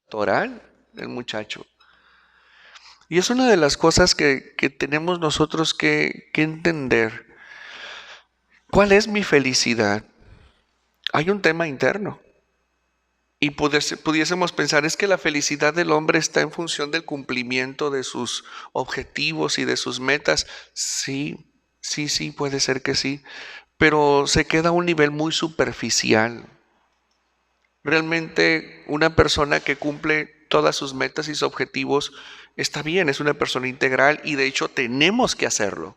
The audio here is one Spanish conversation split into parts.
Torah, el muchacho. Y es una de las cosas que tenemos nosotros que entender. ¿Cuál es mi felicidad? Hay un tema interno. Y pudiésemos pensar, es que la felicidad del hombre está en función del cumplimiento de sus objetivos y de sus metas. Sí, sí, sí, puede ser que sí, pero se queda a un nivel muy superficial. Realmente una persona que cumple todas sus metas y sus objetivos está bien, es una persona integral y de hecho tenemos que hacerlo.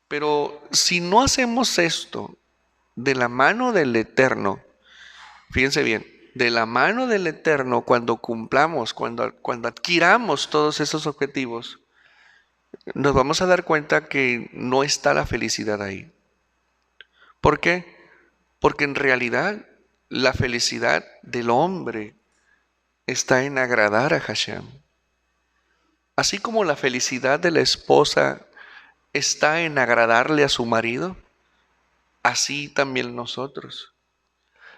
Pero si no hacemos esto de la mano del Eterno, fíjense bien, de la mano del Eterno, cuando cumplamos, cuando adquiramos todos esos objetivos, nos vamos a dar cuenta que no está la felicidad ahí. ¿Por qué? Porque en realidad la felicidad del hombre está en agradar a Hashem. Así como la felicidad de la esposa está en agradarle a su marido, así también nosotros.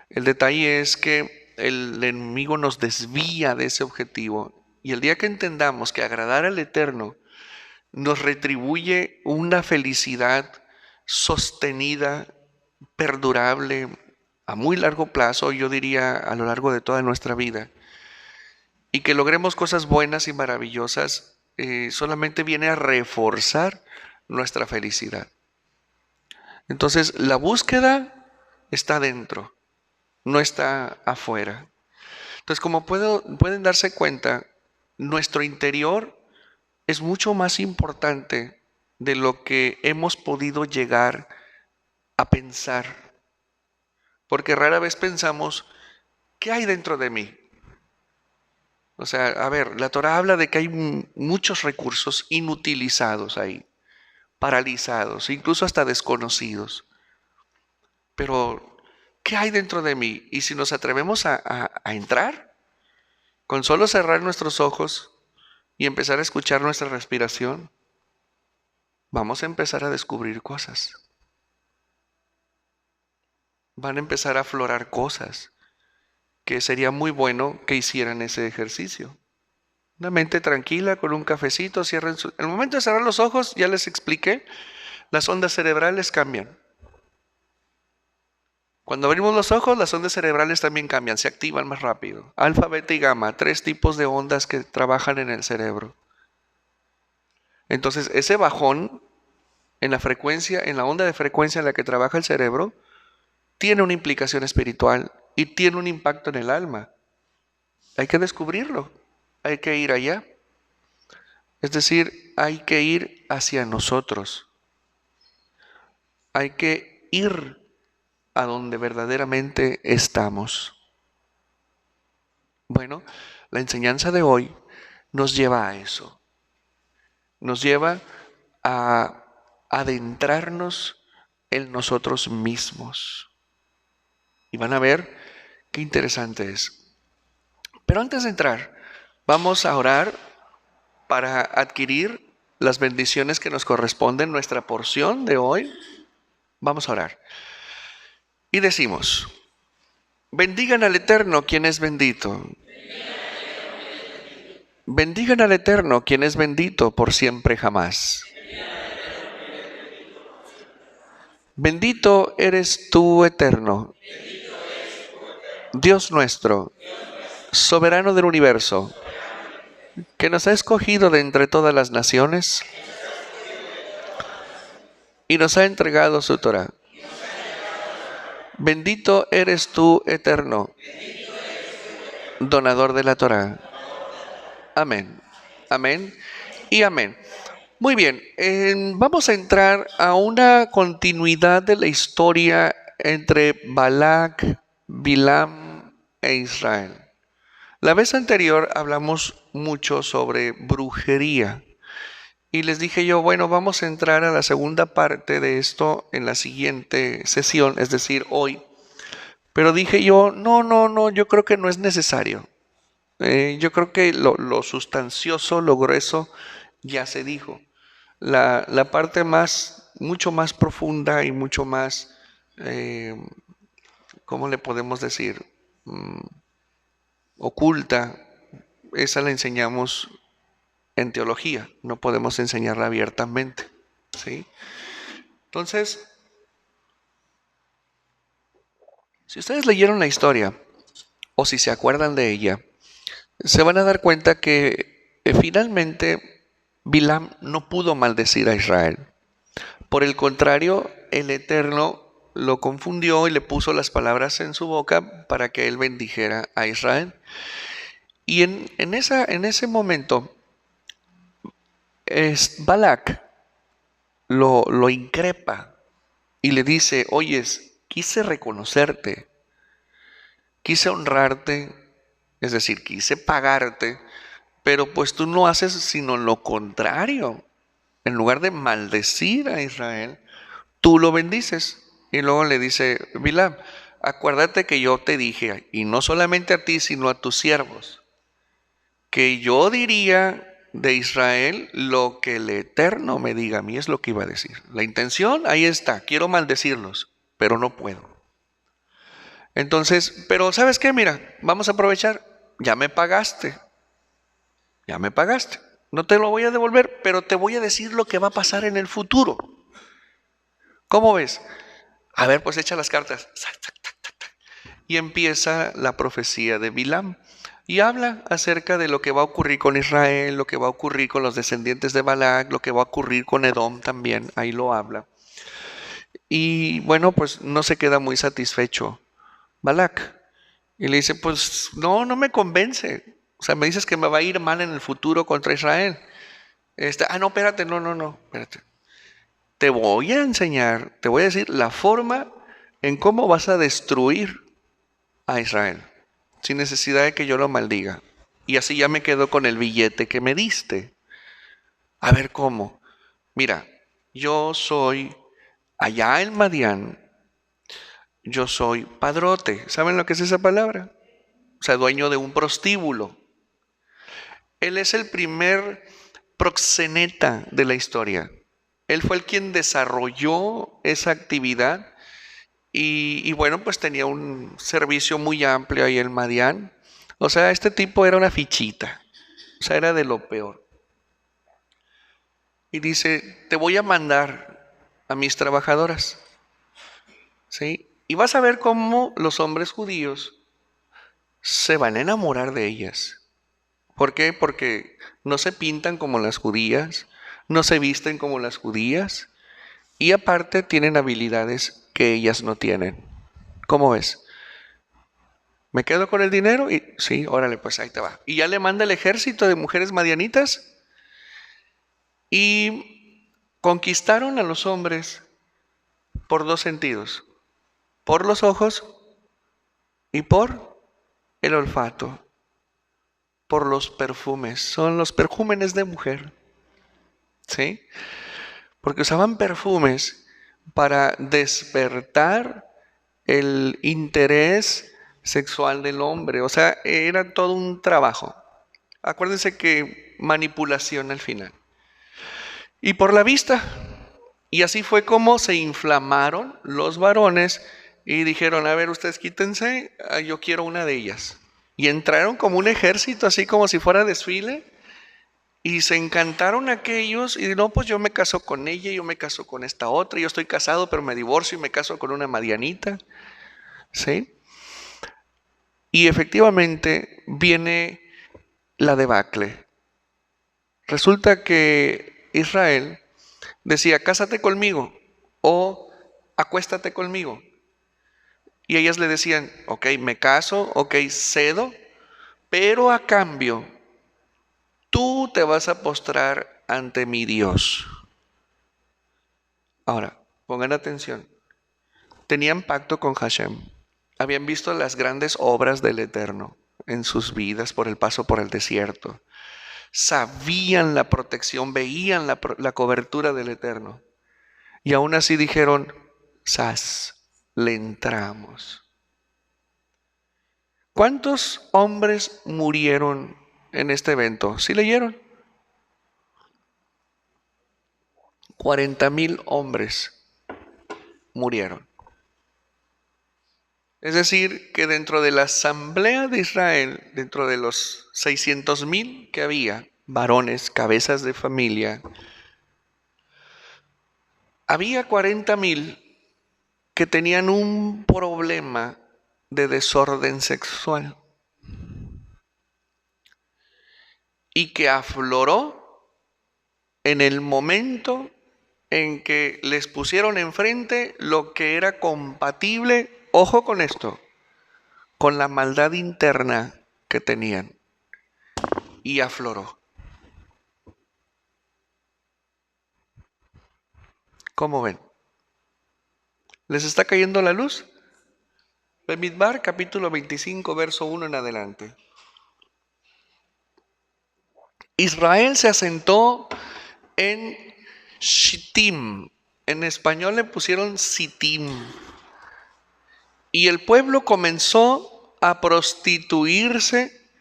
El detalle es que el enemigo nos desvía de ese objetivo. Y el día que entendamos que agradar al Eterno nos retribuye una felicidad sostenida, perdurable, a muy largo plazo, yo diría a lo largo de toda nuestra vida, y que logremos cosas buenas y maravillosas, solamente viene a reforzar nuestra felicidad. Entonces, la búsqueda está dentro, no está afuera. Entonces, como pueden darse cuenta, nuestro interior es mucho más importante de lo que hemos podido llegar a pensar, porque rara vez pensamos, ¿qué hay dentro de mí? O sea, a ver, la Torah habla de que hay muchos recursos inutilizados ahí, paralizados, incluso hasta desconocidos. Pero, ¿qué hay dentro de mí? Y si nos atrevemos a entrar, con solo cerrar nuestros ojos y empezar a escuchar nuestra respiración, vamos a empezar a descubrir cosas. Van a empezar a aflorar cosas que sería muy bueno que hicieran ese ejercicio. Una mente tranquila con un cafecito, cierren el momento de cerrar los ojos, ya les expliqué, las ondas cerebrales cambian. Cuando abrimos los ojos, las ondas cerebrales también cambian, se activan más rápido. Alfa, beta y gamma, 3 tipos de ondas que trabajan en el cerebro. Entonces, ese bajón en la frecuencia, en la onda de frecuencia en la que trabaja el cerebro, tiene una implicación espiritual y tiene un impacto en el alma. Hay que descubrirlo, hay que ir allá. Es decir, hay que ir hacia nosotros. Hay que ir a donde verdaderamente estamos. Bueno, la enseñanza de hoy nos lleva a eso. Nos lleva a adentrarnos en nosotros mismos. Y van a ver qué interesante es. Pero antes de entrar, vamos a orar para adquirir las bendiciones que nos corresponden, nuestra porción de hoy. Vamos a orar. Y decimos, bendigan al Eterno quien es bendito. Bendigan al Eterno quien es bendito por siempre jamás. Bendito eres tú, Eterno, Dios nuestro, soberano del universo, que nos ha escogido de entre todas las naciones y nos ha entregado su Torah. Bendito eres tú, Eterno, donador de la Torah. Amén, amén y amén. Muy bien, vamos a entrar a una continuidad de la historia entre Balac, Bilam e Israel. La vez anterior hablamos mucho sobre brujería y les dije yo, bueno, vamos a entrar a la segunda parte de esto en la siguiente sesión, es decir, hoy. Pero dije yo, no, yo creo que no es necesario. Yo creo que lo sustancioso, lo grueso, ya se dijo. La parte mucho más profunda y mucho más, ¿cómo le podemos decir? oculta, esa la enseñamos en teología, no podemos enseñarla abiertamente, ¿sí? Entonces, si ustedes leyeron la historia, o si se acuerdan de ella, se van a dar cuenta que finalmente Bilam no pudo maldecir a Israel. Por el contrario, el Eterno lo confundió y le puso las palabras en su boca para que él bendijera a Israel. Y en ese momento, Balac lo increpa y le dice, oyes, quise reconocerte, quise honrarte, es decir, quise pagarte, pero pues tú no haces sino lo contrario. En lugar de maldecir a Israel, tú lo bendices. Y luego le dice, Bilam, acuérdate que yo te dije, y no solamente a ti, sino a tus siervos, que yo diría de Israel lo que el Eterno me diga a mí, es lo que iba a decir. La intención, ahí está, quiero maldecirlos, pero no puedo. Entonces, pero ¿sabes qué? Mira, vamos a aprovechar, ya me pagaste. No te lo voy a devolver, pero te voy a decir lo que va a pasar en el futuro. ¿Cómo ves? A ver, pues echa las cartas. Y empieza la profecía de Bilam. Y habla acerca de lo que va a ocurrir con Israel, lo que va a ocurrir con los descendientes de Balac, lo que va a ocurrir con Edom también. Ahí lo habla. Y bueno, pues no se queda muy satisfecho Balac. Y le dice, pues no, no me convence. O sea, me dices que me va a ir mal en el futuro contra Israel. No, espérate, no, espérate. Te voy a enseñar, te voy a decir la forma en cómo vas a destruir a Israel, sin necesidad de que yo lo maldiga. Y así ya me quedo con el billete que me diste. A ver cómo. Mira, yo soy allá en Madián, yo soy padrote. ¿Saben lo que es esa palabra? O sea, dueño de un prostíbulo. Él es el primer proxeneta de la historia. Él fue el quien desarrolló esa actividad y bueno, pues tenía un servicio muy amplio ahí en Madián. O sea, este tipo era una fichita. O sea, era de lo peor. Y dice, te voy a mandar a mis trabajadoras. ¿Sí? Y vas a ver cómo los hombres judíos se van a enamorar de ellas. ¿Por qué? Porque no se pintan como las judías, no se visten como las judías y aparte tienen habilidades que ellas no tienen. ¿Cómo ves? ¿Me quedo con el dinero? Y sí, órale, pues ahí te va. Y ya le manda el ejército de mujeres madianitas y conquistaron a los hombres por dos sentidos, por los ojos y por el olfato, por los perfumes. Son los perjúmenes de mujer, ¿sí? Porque usaban perfumes para despertar el interés sexual del hombre. O sea, era todo un trabajo. Acuérdense que manipulación al final. Y por la vista. Y así fue como se inflamaron los varones y dijeron, a ver, ustedes quítense, yo quiero una de ellas. Y entraron como un ejército, así como si fuera desfile, y se encantaron aquellos, y no, pues yo me caso con ella, yo me caso con esta otra, yo estoy casado, pero me divorcio y me caso con una madianita, ¿sí? Y efectivamente viene la debacle. Resulta que Israel decía, cásate conmigo o acuéstate conmigo. Y ellas le decían, ok, me caso, ok, cedo, pero a cambio, tú te vas a postrar ante mi Dios. Ahora, pongan atención. Tenían pacto con Hashem. Habían visto las grandes obras del Eterno en sus vidas por el paso por el desierto. Sabían la protección, veían la cobertura del Eterno. Y aún así dijeron, sas, le entramos. ¿Cuántos hombres murieron en este evento? ¿Sí leyeron? 40,000 hombres murieron. Es decir, que dentro de la asamblea de Israel, dentro de los 600,000 que había, varones, cabezas de familia, había 40,000 que tenían un problema de desorden sexual y que afloró en el momento en que les pusieron enfrente lo que era compatible, ojo con esto, con la maldad interna que tenían, y afloró. ¿Cómo ven? ¿Les está cayendo la luz? Bemidbar, capítulo 25, verso 1 en adelante. Israel se asentó en Shittim. En español le pusieron Sittim. Y el pueblo comenzó a prostituirse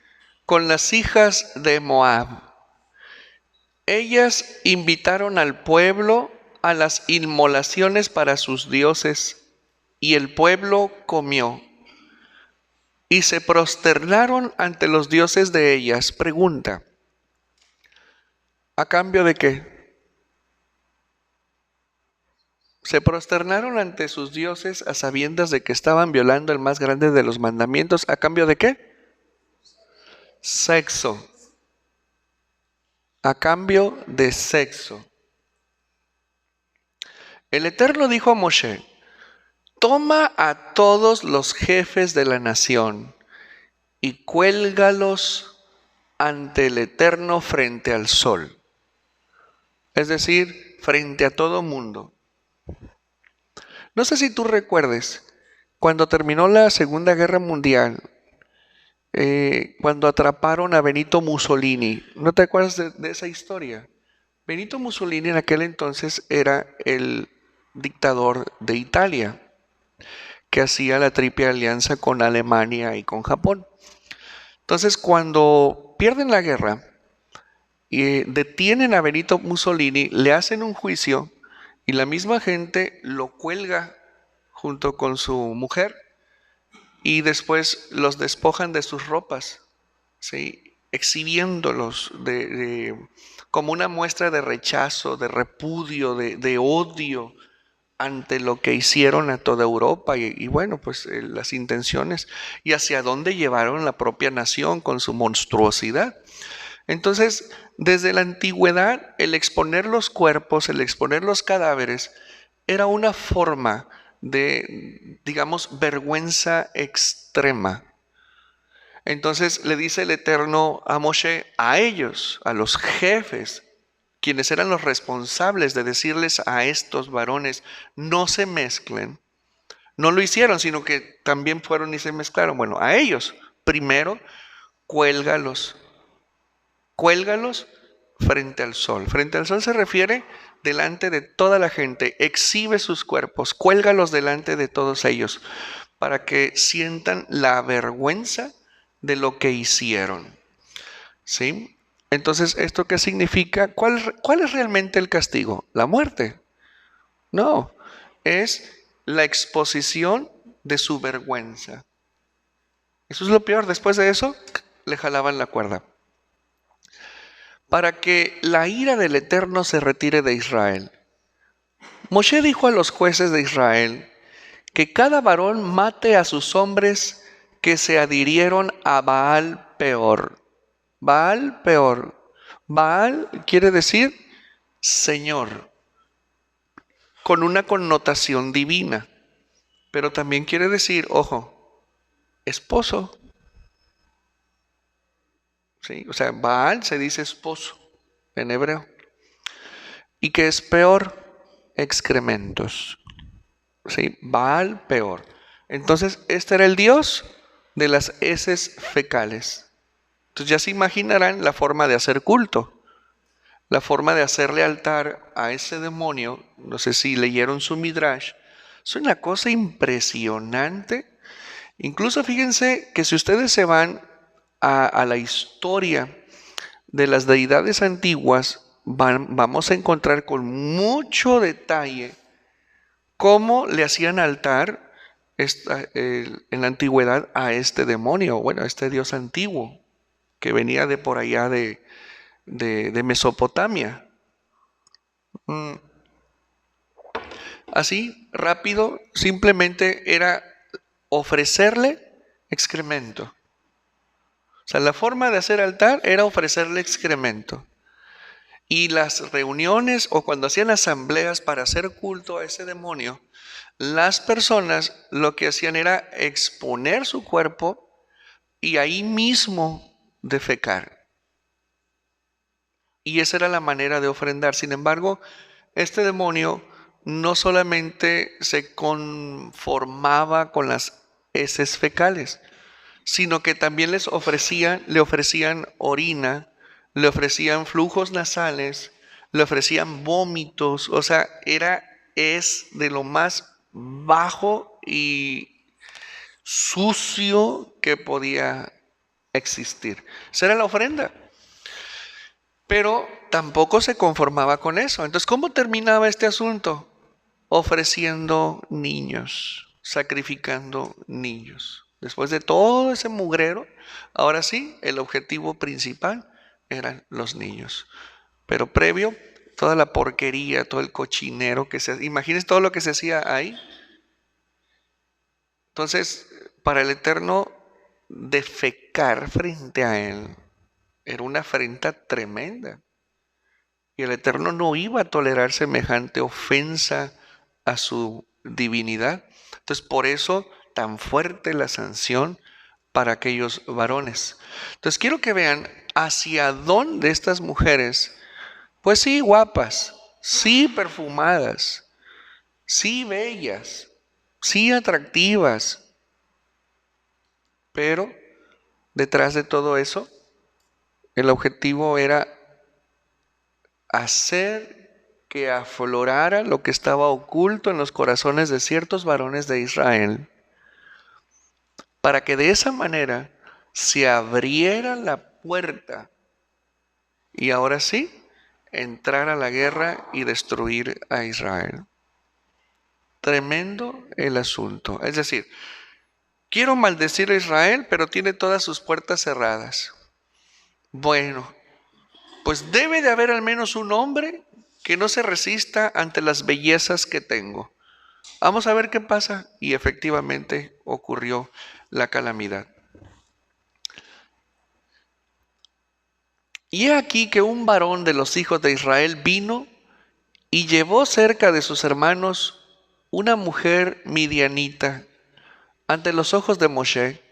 con las hijas de Moab. Ellas invitaron al pueblo a las inmolaciones para sus dioses, y el pueblo comió. Y se prosternaron ante los dioses de ellas. Pregunta, ¿a cambio de qué? Se prosternaron ante sus dioses a sabiendas de que estaban violando el más grande de los mandamientos. ¿A cambio de qué? Sexo. A cambio de sexo. El Eterno dijo a Moshe, toma a todos los jefes de la nación y cuélgalos ante el Eterno frente al sol. Es decir, frente a todo mundo. No sé si tú recuerdes, cuando terminó la Segunda Guerra Mundial, cuando atraparon a Benito Mussolini, ¿no te acuerdas de esa historia? Benito Mussolini en aquel entonces era el dictador de Italia, que hacía la triple alianza con Alemania y con Japón. Entonces, cuando pierden la guerra y detienen a Benito Mussolini, le hacen un juicio y la misma gente lo cuelga junto con su mujer y después los despojan de sus ropas, ¿sí? Exhibiéndolos como una muestra de rechazo, de repudio, de odio ante lo que hicieron a toda Europa y bueno, pues las intenciones y hacia dónde llevaron la propia nación con su monstruosidad. Entonces, desde la antigüedad, el exponer los cuerpos, el exponer los cadáveres, era una forma de, digamos, vergüenza extrema. Entonces le dice el Eterno a Moshe, a ellos, a los jefes, quienes eran los responsables de decirles a estos varones, no se mezclen. No lo hicieron, sino que también fueron y se mezclaron. Bueno, a ellos, primero, cuélgalos. Cuélgalos frente al sol. Frente al sol se refiere delante de toda la gente. Exhibe sus cuerpos, cuélgalos delante de todos ellos, para que sientan la vergüenza de lo que hicieron. ¿Sí? Entonces, ¿esto qué significa? ¿Cuál es realmente el castigo? ¿La muerte? No, es la exposición de su vergüenza. Eso es lo peor. Después de eso, le jalaban la cuerda. Para que la ira del Eterno se retire de Israel. Moshe dijo a los jueces de Israel que cada varón mate a sus hombres que se adhirieron a Baal Peor. Baal Peor. Baal quiere decir Señor, con una connotación divina, pero también quiere decir, ojo, esposo. ¿Sí? O sea, Baal se dice esposo en hebreo. ¿Y qué es peor? Excrementos. ¿Sí? Baal Peor. Entonces, este era el dios de las heces fecales. Entonces ya se imaginarán la forma de hacer culto, la forma de hacerle altar a ese demonio. No sé si leyeron su Midrash. Es una cosa impresionante. Incluso fíjense que si ustedes se van a la historia de las deidades antiguas, vamos a encontrar con mucho detalle cómo le hacían altar en la antigüedad a este demonio, bueno, a este dios antiguo que venía de por allá de Mesopotamia. Mm, Así, rápido, simplemente era ofrecerle excremento. O sea, la forma de hacer altar era ofrecerle excremento. Y las reuniones o cuando hacían asambleas para hacer culto a ese demonio, las personas lo que hacían era exponer su cuerpo y ahí mismo defecar. Y esa era la manera de ofrendar. Sin embargo, este demonio no solamente se conformaba con las heces fecales, sino que también le ofrecían orina, le ofrecían flujos nasales, le ofrecían vómitos, o sea, es de lo más bajo y sucio que podía existir. Esa era la ofrenda. Pero tampoco se conformaba con eso. Entonces, ¿cómo terminaba este asunto? Ofreciendo niños, sacrificando niños. Después de todo ese mugrero, ahora sí, el objetivo principal eran los niños. Pero previo, toda la porquería, todo el cochinero que se... Imagínense todo lo que se hacía ahí. Entonces, para el Eterno, defecar frente a Él era una afrenta tremenda. Y el Eterno no iba a tolerar semejante ofensa a su divinidad. Entonces, por eso tan fuerte la sanción para aquellos varones. Entonces, quiero que vean hacia dónde estas mujeres, pues sí, guapas, sí perfumadas, sí bellas, sí atractivas, pero detrás de todo eso, el objetivo era hacer que aflorara lo que estaba oculto en los corazones de ciertos varones de Israel, para que de esa manera se abriera la puerta y ahora sí entrar a la guerra y destruir a Israel. Tremendo el asunto. Es decir, quiero maldecir a Israel, pero tiene todas sus puertas cerradas. Bueno, pues debe de haber al menos un hombre que no se resista ante las bellezas que tengo. Vamos a ver qué pasa. Y efectivamente ocurrió la calamidad. Y he aquí que un varón de los hijos de Israel vino y llevó cerca de sus hermanos una mujer midianita ante los ojos de Moshe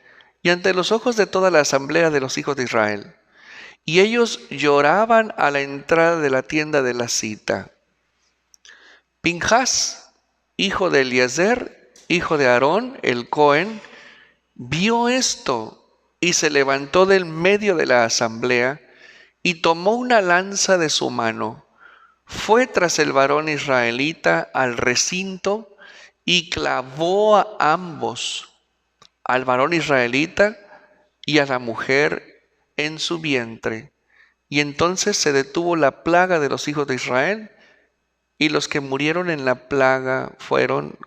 y ante los ojos de toda la asamblea de los hijos de Israel. Y ellos lloraban a la entrada de la tienda de la cita. Pinjas, hijo de Eliezer, hijo de Aarón, el Cohen, vio esto y se levantó del medio de la asamblea y tomó una lanza de su mano. Fue tras el varón israelita al recinto y clavó a ambos, al varón israelita y a la mujer, en su vientre. Y entonces se detuvo la plaga de los hijos de Israel, y los que murieron en la plaga fueron,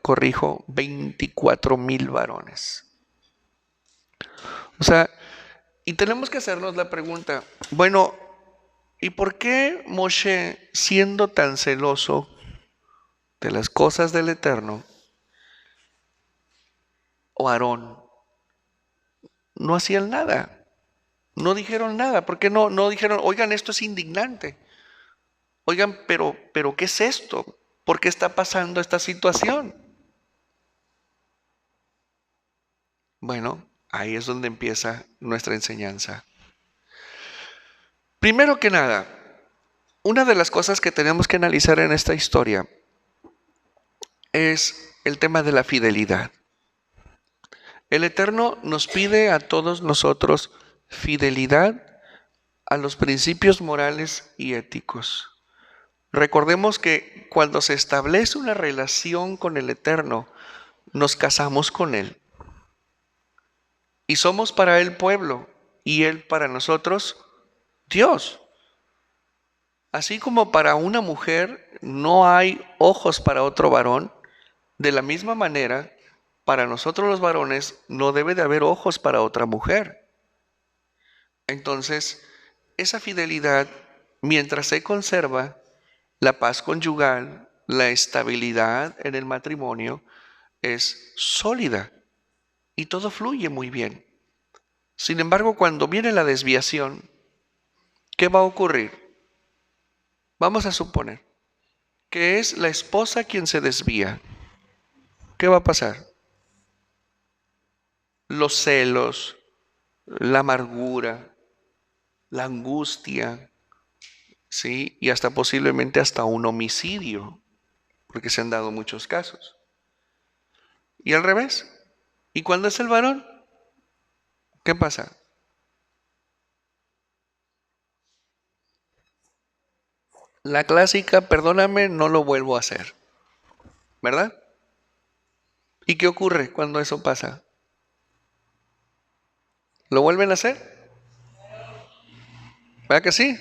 24,000 varones. O sea, y tenemos que hacernos la pregunta, bueno, ¿y por qué Moshe, siendo tan celoso de las cosas del Eterno, o Aarón, no hacían nada? No dijeron nada. ¿Por qué no dijeron, oigan, esto es indignante? Oigan, pero ¿qué es esto? ¿Por qué está pasando esta situación? Bueno, ahí es donde empieza nuestra enseñanza. Primero que nada, una de las cosas que tenemos que analizar en esta historia es el tema de la fidelidad. El Eterno nos pide a todos nosotros fidelidad a los principios morales y éticos. Recordemos que cuando se establece una relación con el Eterno, nos casamos con Él. Y somos para Él pueblo y Él para nosotros Dios. Así como para una mujer no hay ojos para otro varón, de la misma manera para nosotros los varones no debe de haber ojos para otra mujer. Entonces, esa fidelidad, mientras se conserva, la paz conyugal, la estabilidad en el matrimonio es sólida y todo fluye muy bien. Sin embargo, cuando viene la desviación, ¿qué va a ocurrir? Vamos a suponer que es la esposa quien se desvía. ¿Qué va a pasar? Los celos, la amargura, la angustia, ¿sí? Y hasta posiblemente hasta un homicidio, porque se han dado muchos casos. Y al revés. ¿Y cuando es el varón? ¿Qué pasa? La clásica, perdóname, no lo vuelvo a hacer, ¿verdad? ¿Y qué ocurre cuando eso pasa? ¿Lo vuelven a hacer? ¿Verdad que sí?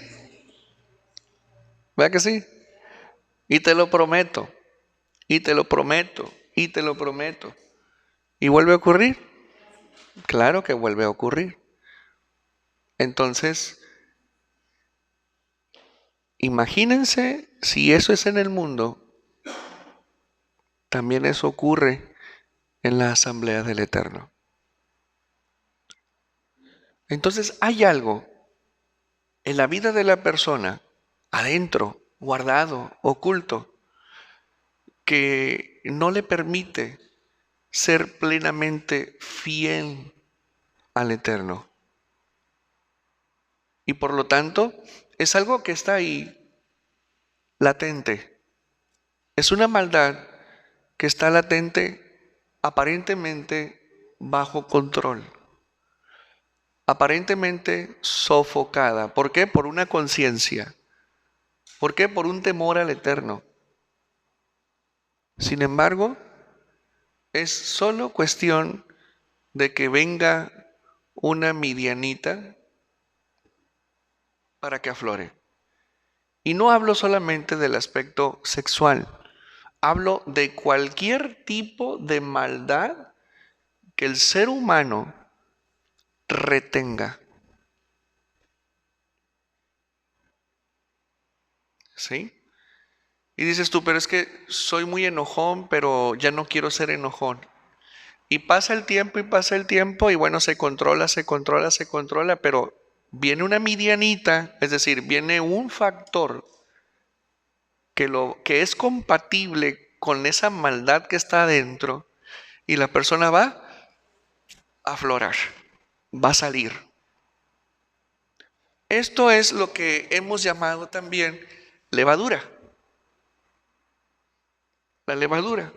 ¿Verdad que sí? Y te lo prometo, y te lo prometo, y te lo prometo. ¿Y vuelve a ocurrir? Claro que vuelve a ocurrir. Entonces, imagínense si eso es en el mundo, también eso ocurre en la asamblea del Eterno. Entonces hay algo en la vida de la persona, adentro, guardado, oculto, que no le permite ser plenamente fiel al Eterno. Y por lo tanto, es algo que está ahí latente. Es una maldad que está latente, aparentemente bajo control, aparentemente sofocada. ¿Por qué? Por una conciencia. ¿Por qué? Por un temor al Eterno. Sin embargo, es solo cuestión de que venga una midianita para que aflore. Y no hablo solamente del aspecto sexual, hablo de cualquier tipo de maldad que el ser humano retenga. ¿Sí? Y dices tú, pero es que soy muy enojón, pero ya no quiero ser enojón. Y pasa el tiempo y pasa el tiempo y bueno, se controla, se controla, se controla, pero viene una medianita, es decir, viene un factor que es compatible con esa maldad que está adentro y la persona va a aflorar, va a salir. Esto es lo que hemos llamado también levadura. La levadura.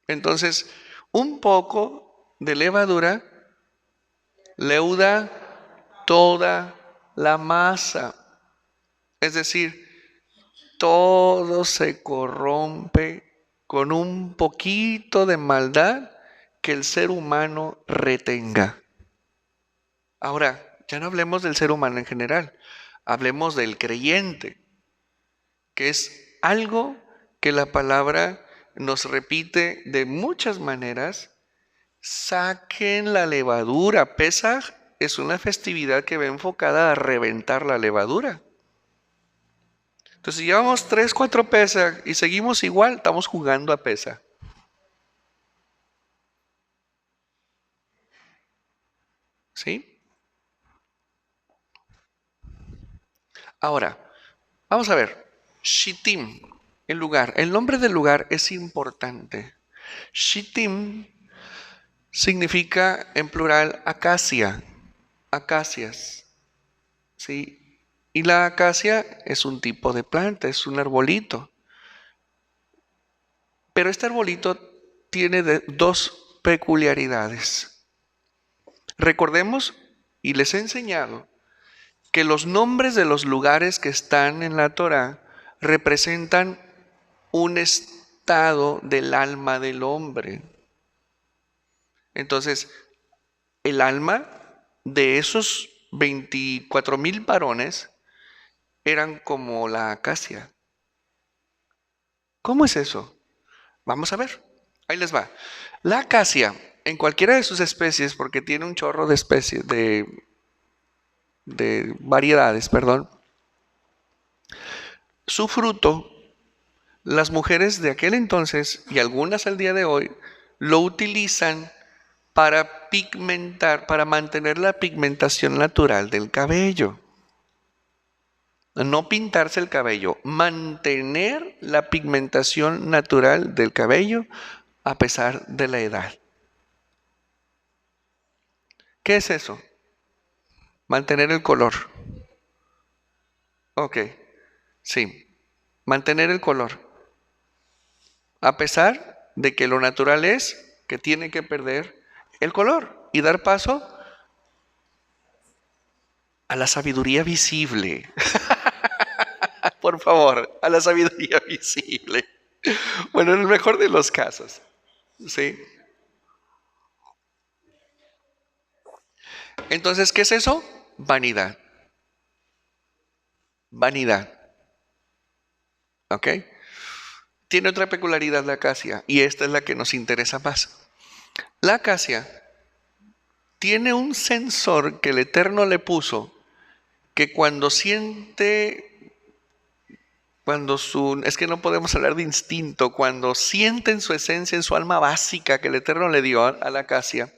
Entonces, un poco de levadura leuda toda la masa. Es decir, todo se corrompe con un poquito de maldad que el ser humano retenga. Ahora, ya no hablemos del ser humano en general, hablemos del creyente, que es algo que la palabra nos repite de muchas maneras. Saquen la levadura. Pesaj es una festividad que va enfocada a reventar la levadura. Entonces, si llevamos 3, 4 Pesaj y seguimos igual, estamos jugando a Pesaj. ¿Sí? Ahora, vamos a ver. Shittim, el lugar. El nombre del lugar es importante. Shittim significa en plural acacia, acacias. ¿Sí? Y la acacia es un tipo de planta, es un arbolito. Pero este arbolito tiene dos peculiaridades. Recordemos, y les he enseñado, que los nombres de los lugares que están en la Torá representan un estado del alma del hombre. Entonces, el alma de esos 24,000 varones eran como la acacia. ¿Cómo es eso? Vamos a ver. Ahí les va. La acacia, en cualquiera de sus especies, porque tiene un chorro de especies, de variedades, perdón, su fruto, las mujeres de aquel entonces y algunas al día de hoy, lo utilizan para pigmentar, para mantener la pigmentación natural del cabello. No pintarse el cabello, mantener la pigmentación natural del cabello a pesar de la edad. ¿Qué es eso? Mantener el color. Ok, sí, mantener el color. A pesar de que lo natural es que tiene que perder el color y dar paso a la sabiduría visible. Por favor, a la sabiduría visible. Bueno, en el mejor de los casos, ¿sí? Entonces, ¿qué es eso? Vanidad. Vanidad. ¿Ok? Tiene otra peculiaridad la acacia, y esta es la que nos interesa más. La acacia tiene un sensor que el Eterno le puso, que cuando siente, es que no podemos hablar de instinto, cuando siente en su esencia, en su alma básica que el Eterno le dio a la acacia,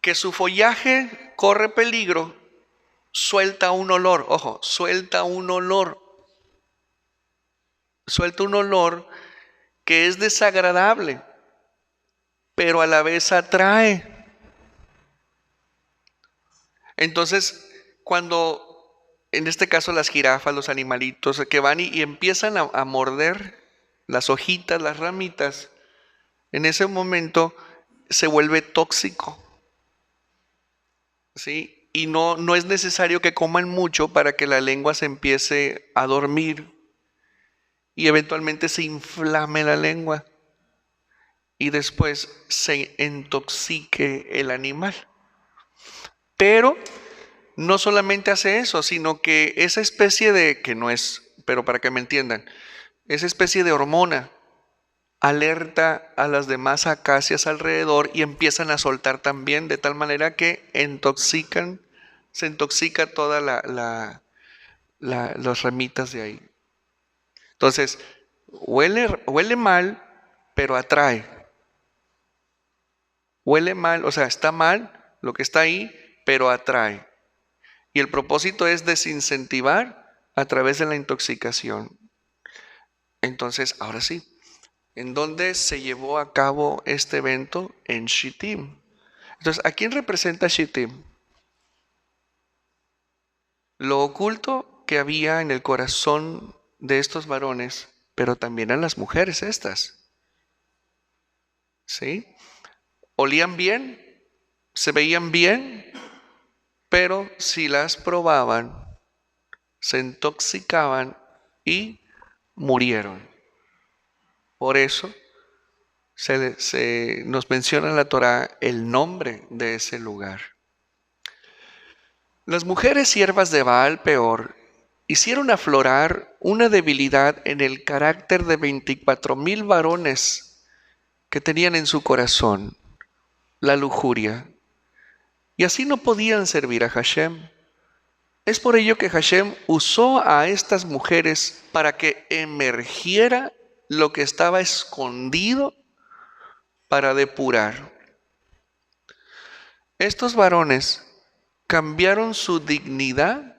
que su follaje corre peligro, suelta un olor, ojo, suelta un olor que es desagradable, pero a la vez atrae. Entonces, cuando, en este caso las jirafas, los animalitos que van y empiezan a morder las hojitas, las ramitas, en ese momento se vuelve tóxico, ¿sí? Y no es necesario que coman mucho para que la lengua se empiece a dormir y eventualmente se inflame la lengua y después se intoxique el animal. Pero no solamente hace eso, sino que esa especie de, que no es, pero para que me entiendan, esa especie de hormona alerta a las demás acacias alrededor y empiezan a soltar también, de tal manera que se intoxica toda las ramitas de ahí. Entonces, huele mal, pero atrae. Huele mal, o sea, está mal lo que está ahí, pero atrae. Y el propósito es desincentivar a través de la intoxicación. Entonces, ahora sí, ¿en dónde se llevó a cabo este evento? En Shittim. Entonces, ¿a quién representa Shittim? Lo oculto que había en el corazón de estos varones, pero también en las mujeres estas. ¿Sí? Olían bien, se veían bien, pero si las probaban, se intoxicaban y murieron. Por eso nos menciona en la Torá el nombre de ese lugar. Las mujeres siervas de Baal Peor hicieron aflorar una debilidad en el carácter de 24,000 varones que tenían en su corazón la lujuria, y así no podían servir a Hashem. Es por ello que Hashem usó a estas mujeres para que emergiera lo que estaba escondido para depurar. Estos varones cambiaron su dignidad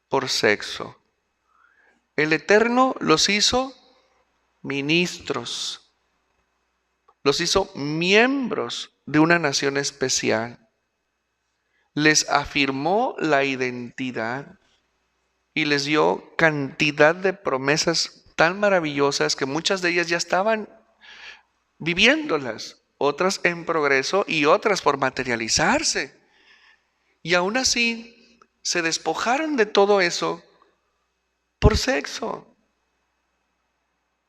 por sexo. El Eterno los hizo ministros, los hizo miembros de una nación especial. Les afirmó la identidad y les dio cantidad de promesas tan maravillosas que muchas de ellas ya estaban viviéndolas, otras en progreso y otras por materializarse. Y aún así se despojaron de todo eso por sexo.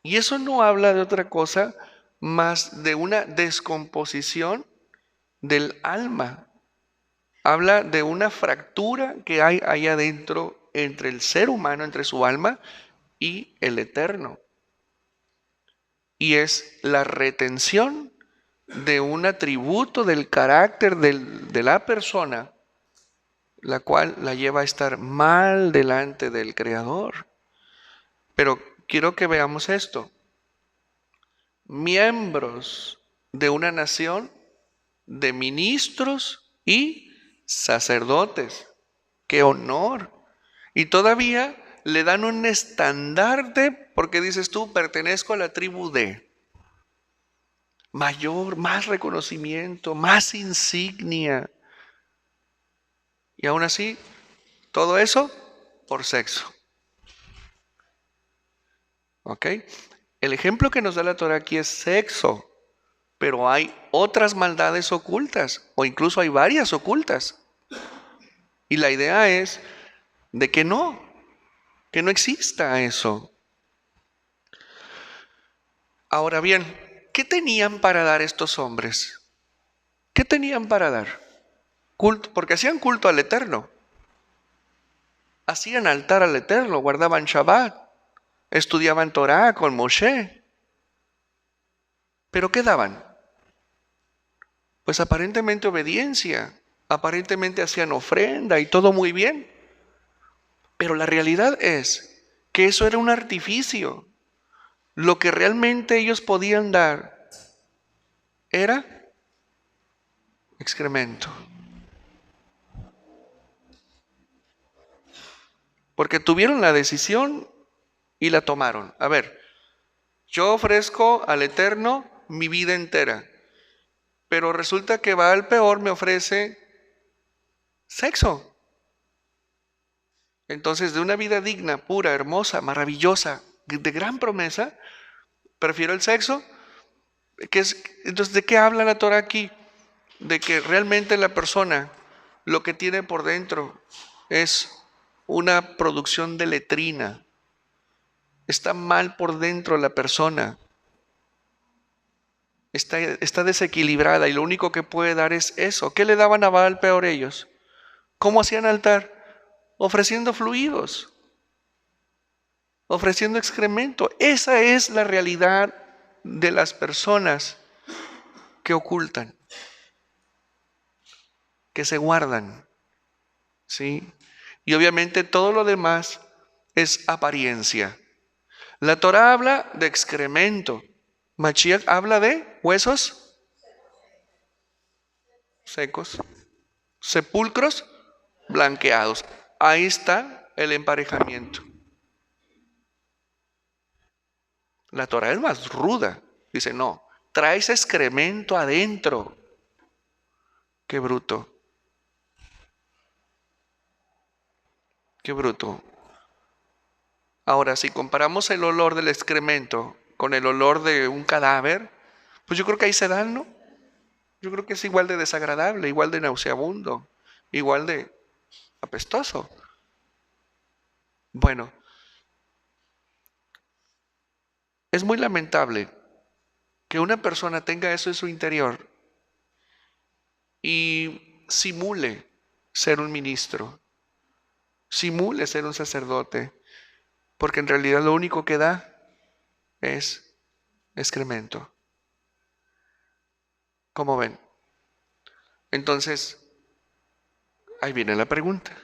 Y eso no habla de otra cosa más de una descomposición del alma. Habla de una fractura que hay ahí adentro entre el ser humano, entre su alma y el Eterno. y es la retención de un atributo del carácter de la persona, la cual la lleva a estar mal delante del Creador. Pero quiero que veamos esto. Miembros de una nación, de ministros y sacerdotes. ¡Qué honor! Y todavía le dan un estandarte porque dices tú, pertenezco a la tribu de. Mayor, más reconocimiento, más insignia. Y aún así, todo eso por sexo. ¿Ok? El ejemplo que nos da la Torah aquí es sexo, pero hay otras maldades ocultas, o incluso hay varias ocultas. Y la idea es de que no exista eso. Ahora bien, ¿qué tenían para dar estos hombres? ¿Qué tenían para dar? Culto, porque hacían culto al Eterno. Hacían altar al Eterno, guardaban Shabbat, estudiaban Torah con Moshe. ¿Pero qué daban? Pues aparentemente obediencia, aparentemente hacían ofrenda y todo muy bien. Pero la realidad es que eso era un artificio. Lo que realmente ellos podían dar era excremento. Porque tuvieron la decisión y la tomaron. A ver, yo ofrezco al Eterno mi vida entera, pero resulta que Baal Peor me ofrece sexo. Entonces, de una vida digna, pura, hermosa, maravillosa, de gran promesa, prefiero el sexo. Entonces, ¿de qué habla la Torah aquí? De que realmente la persona lo que tiene por dentro es una producción de letrina. Está mal por dentro la persona. Está desequilibrada y lo único que puede dar es eso. ¿Qué le daban a Baal Peor ellos? ¿Cómo hacían altar? Ofreciendo fluidos, ofreciendo excremento. Esa es la realidad de las personas que ocultan, que se guardan, ¿sí? Y obviamente todo lo demás es apariencia. La Torah habla de excremento. Mashiach habla de huesos secos, sepulcros blanqueados. Ahí está el emparejamiento. La Torah es más ruda. Dice, no, traes excremento adentro. Qué bruto. Qué bruto. Ahora, si comparamos el olor del excremento con el olor de un cadáver, pues yo creo que ahí se dan, ¿no? Yo creo que es igual de desagradable, igual de nauseabundo, igual de apestoso. Bueno, es muy lamentable que una persona tenga eso en su interior y simule ser un ministro, simule ser un sacerdote, porque en realidad lo único que da es excremento. ¿Cómo ven? Entonces, ahí viene la pregunta.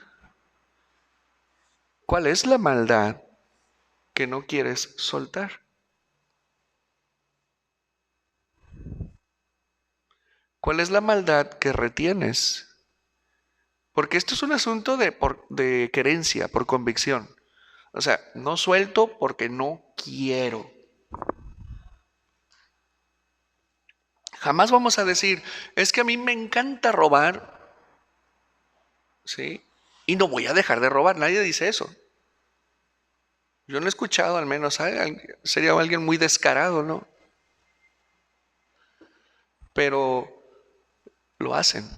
¿Cuál es la maldad que no quieres soltar? ¿Cuál es la maldad que retienes? Porque esto es un asunto de querencia, por convicción. O sea, no suelto porque no quiero. Jamás vamos a decir, es que a mí me encanta robar, ¿sí? Y no voy a dejar de robar. Nadie dice eso. Yo no he escuchado, al menos, sería alguien muy descarado, ¿no? Pero lo hacen.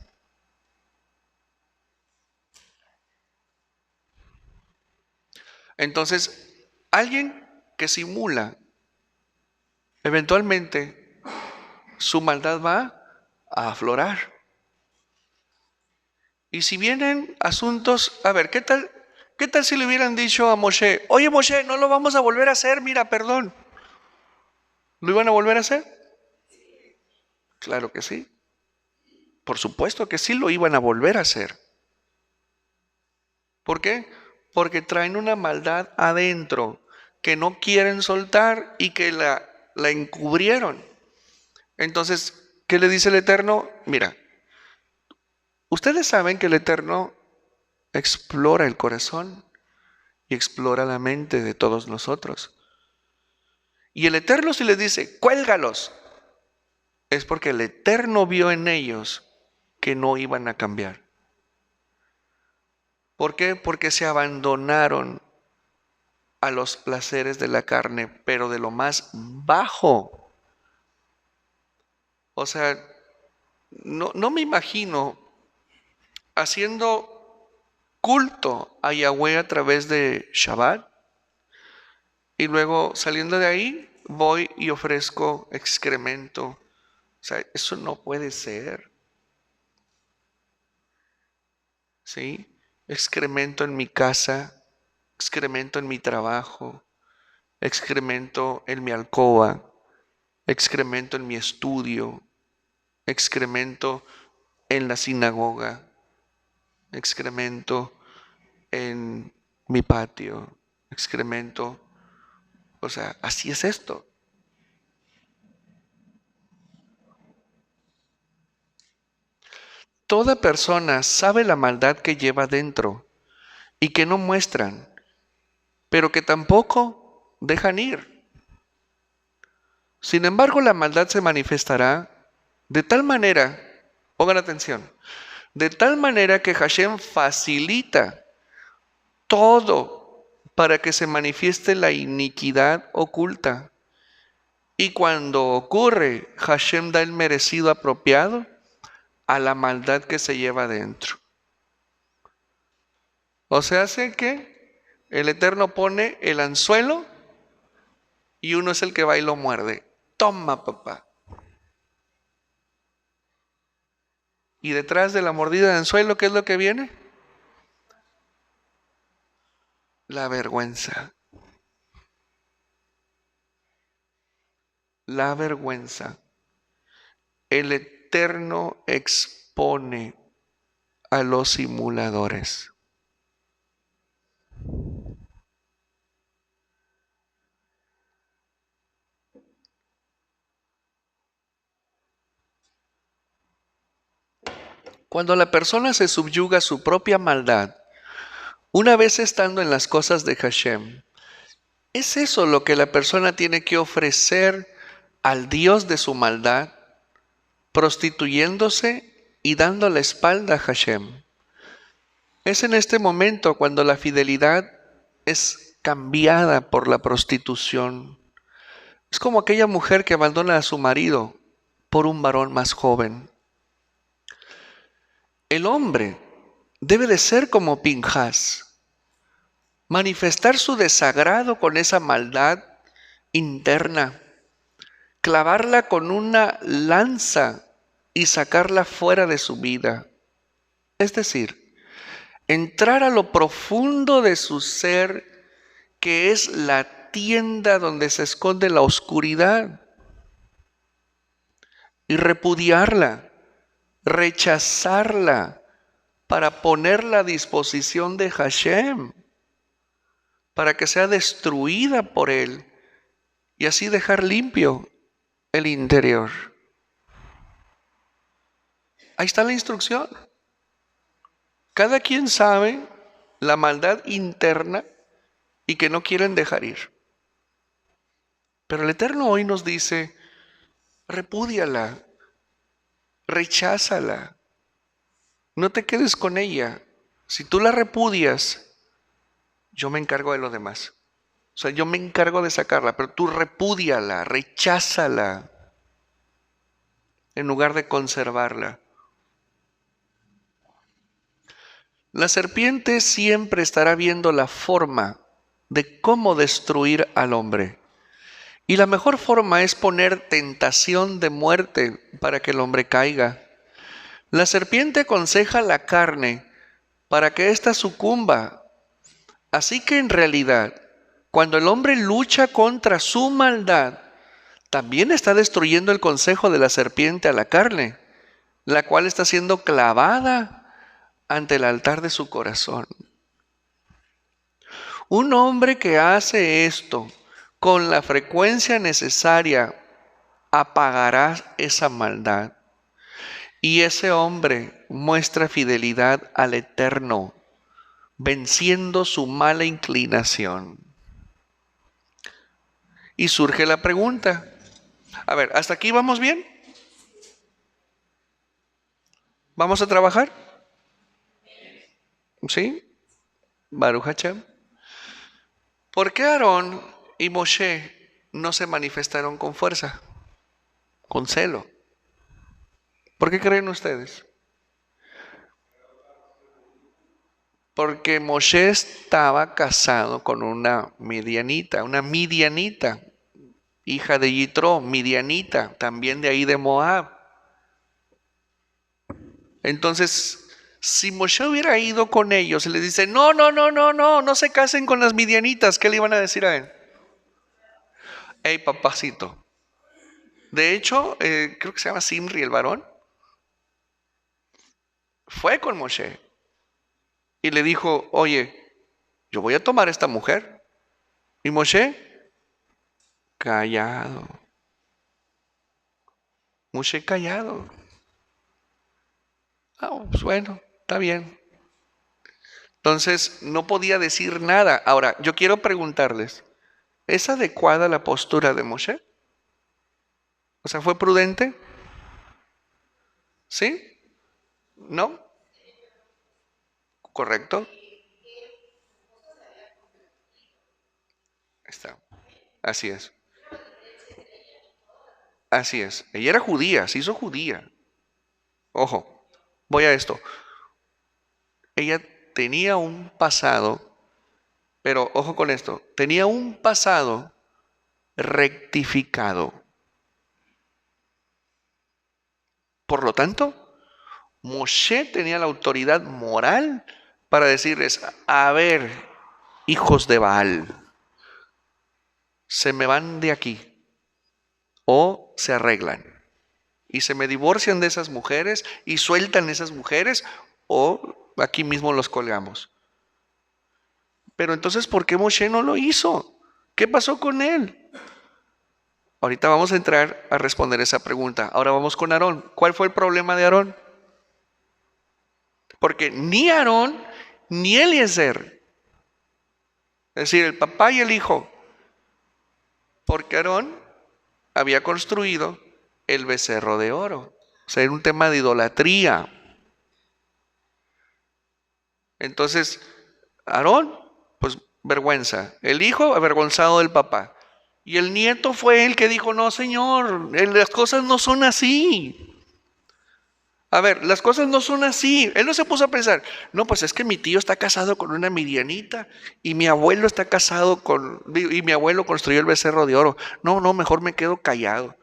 Entonces, alguien que simula, eventualmente su maldad va a aflorar. Y si vienen asuntos, a ver, qué tal si le hubieran dicho a Moshe, oye Moshe, no lo vamos a volver a hacer, mira, perdón. ¿Lo iban a volver a hacer? Claro que sí. Por supuesto que sí lo iban a volver a hacer. ¿Por qué? Porque traen una maldad adentro que no quieren soltar y que la encubrieron. Entonces, ¿qué le dice el Eterno? Mira, ustedes saben que el Eterno explora el corazón y explora la mente de todos nosotros. Y el Eterno si les dice, cuélgalos, es porque el Eterno vio en ellos que no iban a cambiar. ¿Por qué? Porque se abandonaron a los placeres de la carne, pero de lo más bajo. O sea, no me imagino haciendo culto a Yahweh a través de Shabbat y luego saliendo de ahí voy y ofrezco excremento. O sea, eso no puede ser, ¿sí? Excremento en mi casa, excremento en mi trabajo, excremento en mi alcoba, excremento en mi estudio, excremento en la sinagoga, excremento en mi patio, excremento. O sea, así es esto. Toda persona sabe la maldad que lleva dentro y que no muestran, pero que tampoco dejan ir. Sin embargo, la maldad se manifestará de tal manera, pongan atención, de tal manera que Hashem facilita todo para que se manifieste la iniquidad oculta. Y cuando ocurre, Hashem da el merecido apropiado a la maldad que se lleva dentro. O sea, hace que el Eterno pone el anzuelo y uno es el que va y lo muerde. Toma, papá. Y detrás de la mordida de anzuelo, ¿qué es lo que viene? La vergüenza. La vergüenza. El Eterno expone a los simuladores. Cuando la persona se subyuga a su propia maldad, una vez estando en las cosas de Hashem, ¿es eso lo que la persona tiene que ofrecer al Dios de su maldad, prostituyéndose y dando la espalda a Hashem? Es en este momento cuando la fidelidad es cambiada por la prostitución. Es como aquella mujer que abandona a su marido por un varón más joven. El hombre debe de ser como Pinjas, manifestar su desagrado con esa maldad interna, clavarla con una lanza y sacarla fuera de su vida. Es decir, entrar a lo profundo de su ser, que es la tienda donde se esconde la oscuridad, y repudiarla, rechazarla, para ponerla a disposición de Hashem, para que sea destruida por Él, y así dejar limpio el interior. Ahí está la instrucción. Cada quien sabe la maldad interna y que no quieren dejar ir. Pero el Eterno hoy nos dice, repúdiala, recházala, no te quedes con ella. Si tú la repudias, yo me encargo de lo demás. O sea, yo me encargo de sacarla, pero tú repúdiala, recházala, en lugar de conservarla. La serpiente siempre estará viendo la forma de cómo destruir al hombre. Y la mejor forma es poner tentación de muerte para que el hombre caiga. La serpiente aconseja la carne para que ésta sucumba. Así que en realidad, cuando el hombre lucha contra su maldad, también está destruyendo el consejo de la serpiente a la carne, la cual está siendo clavada ante el altar de su corazón. Un hombre que hace esto con la frecuencia necesaria apagará esa maldad. Y ese hombre muestra fidelidad al Eterno, venciendo su mala inclinación. Y surge la pregunta. A ver, ¿hasta aquí vamos bien? ¿Vamos a trabajar? ¿Sí? Baruch Hashem. ¿Por qué Aarón y Moshe no se manifestaron con fuerza, con celo? ¿Por qué creen ustedes? Porque Moshe estaba casado con una midianita, hija de Yitro, midianita, también de ahí de Moab. Entonces, si Moshe hubiera ido con ellos y les dice, no, no, no, no, no, no se casen con las midianitas, ¿qué le iban a decir a él? Hey, papacito. De hecho, creo que se llama Simri el varón, fue con Moshe y le dijo, oye, yo voy a tomar a esta mujer. Y Moshe, callado. Moshe callado. Ah, pues bueno, está bien. Entonces, no podía decir nada. Ahora, yo quiero preguntarles, ¿es adecuada la postura de Moshe? O sea, ¿fue prudente? ¿Sí? ¿No? ¿Correcto? Está. Así es. Así es. Ella era judía, se hizo judía. Ojo, voy a esto. Ella tenía un pasado, pero ojo con esto, tenía un pasado rectificado. Por lo tanto, Moshe tenía la autoridad moral para decirles, a ver, hijos de Baal, se me van de aquí o se arreglan y se me divorcian de esas mujeres y sueltan esas mujeres o aquí mismo los colgamos. Pero entonces, ¿por qué Moshe no lo hizo? ¿Qué pasó con él? Ahorita vamos a entrar a responder esa pregunta. Ahora vamos con Aarón. ¿Cuál fue el problema de Aarón? Porque ni Aarón ni Eliezer, es decir, el papá y el hijo, porque Aarón había construido el becerro de oro. O sea, era un tema de idolatría. Entonces, Aarón, pues vergüenza. El hijo, avergonzado del papá. Y el nieto fue el que dijo, no, señor, las cosas no son así. A ver, las cosas no son así. Él no se puso a pensar, no, pues es que mi tío está casado con una midianita y mi abuelo está casado y mi abuelo construyó el becerro de oro. No, no, mejor me quedo callado.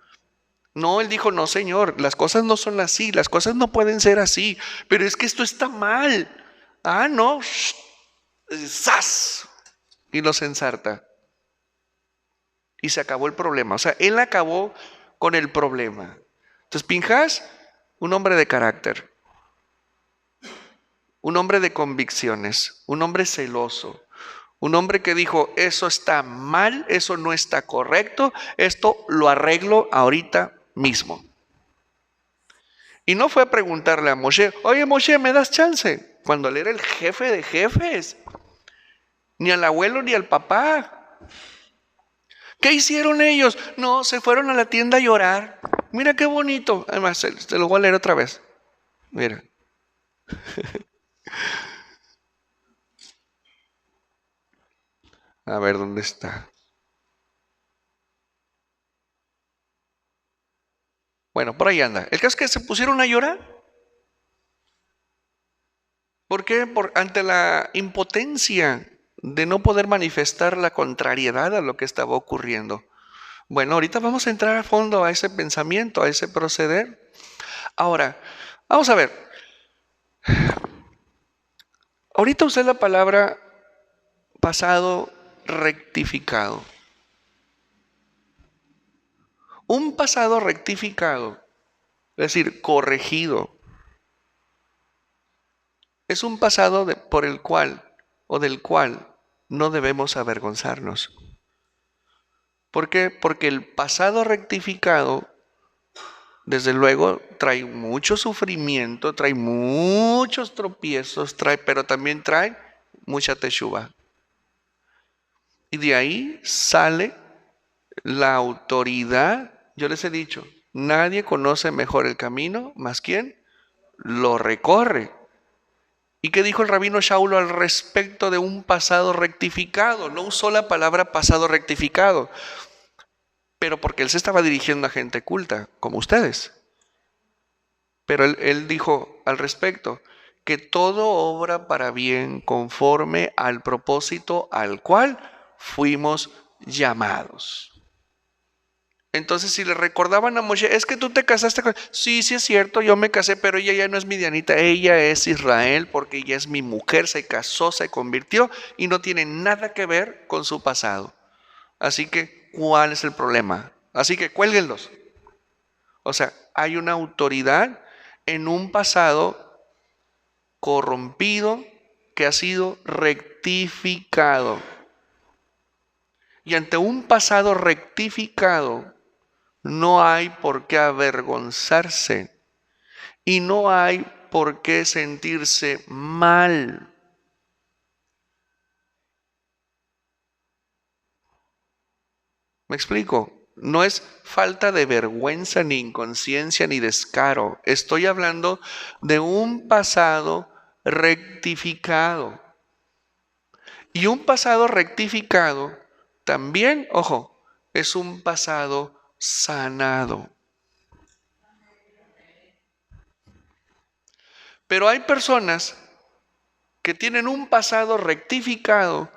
No, él dijo, no, señor, las cosas no son así, las cosas no pueden ser así, pero es que esto está mal. Ah, no, ¡zas! Y los ensarta. Y se acabó el problema. O sea, él acabó con el problema. Entonces, Pinhas, un hombre de carácter, un hombre de convicciones, un hombre celoso, un hombre que dijo, eso está mal, eso no está correcto, esto lo arreglo ahorita mismo. Y no fue a preguntarle a Moshe, oye Moshe, ¿me das chance? Cuando él era el jefe de jefes, ni al abuelo ni al papá. ¿Qué hicieron ellos? No, se fueron a la tienda a llorar. Mira qué bonito. Además, te lo voy a leer otra vez. Mira. A ver, ¿dónde está? Bueno, por ahí anda. El caso es que se pusieron a llorar. ¿Por qué? Ante la impotencia de no poder manifestar la contrariedad a lo que estaba ocurriendo. Bueno, ahorita vamos a entrar a fondo a ese pensamiento, a ese proceder. Ahora, vamos a ver. Ahorita usé la palabra pasado rectificado. Un pasado rectificado, es decir, corregido, es un pasado por el cual o del cual no debemos avergonzarnos. ¿Por qué? Porque el pasado rectificado, desde luego, trae mucho sufrimiento, trae muchos tropiezos, pero también trae mucha teshuva. Y de ahí sale la autoridad. Yo les he dicho, nadie conoce mejor el camino, más quien lo recorre. ¿Y qué dijo el rabino Shaulo al respecto de un pasado rectificado? No usó la palabra pasado rectificado, pero porque él se estaba dirigiendo a gente culta, como ustedes. Pero él dijo al respecto que todo obra para bien conforme al propósito al cual fuimos llamados. Entonces, si le recordaban a Moshe, es que tú te casaste con... Sí, sí es cierto, yo me casé, pero ella ya no es midianita, ella es Israel porque ella es mi mujer, se casó, se convirtió y no tiene nada que ver con su pasado. Así que, ¿cuál es el problema? Así que cuélguenlos. O sea, hay una autoridad en un pasado corrompido que ha sido rectificado. Y ante un pasado rectificado, no hay por qué avergonzarse y no hay por qué sentirse mal. ¿Me explico? No es falta de vergüenza, ni inconsciencia, ni descaro. Estoy hablando de un pasado rectificado. Y un pasado rectificado también, ojo, es un pasado sanado. Pero hay personas que tienen un pasado rectificado,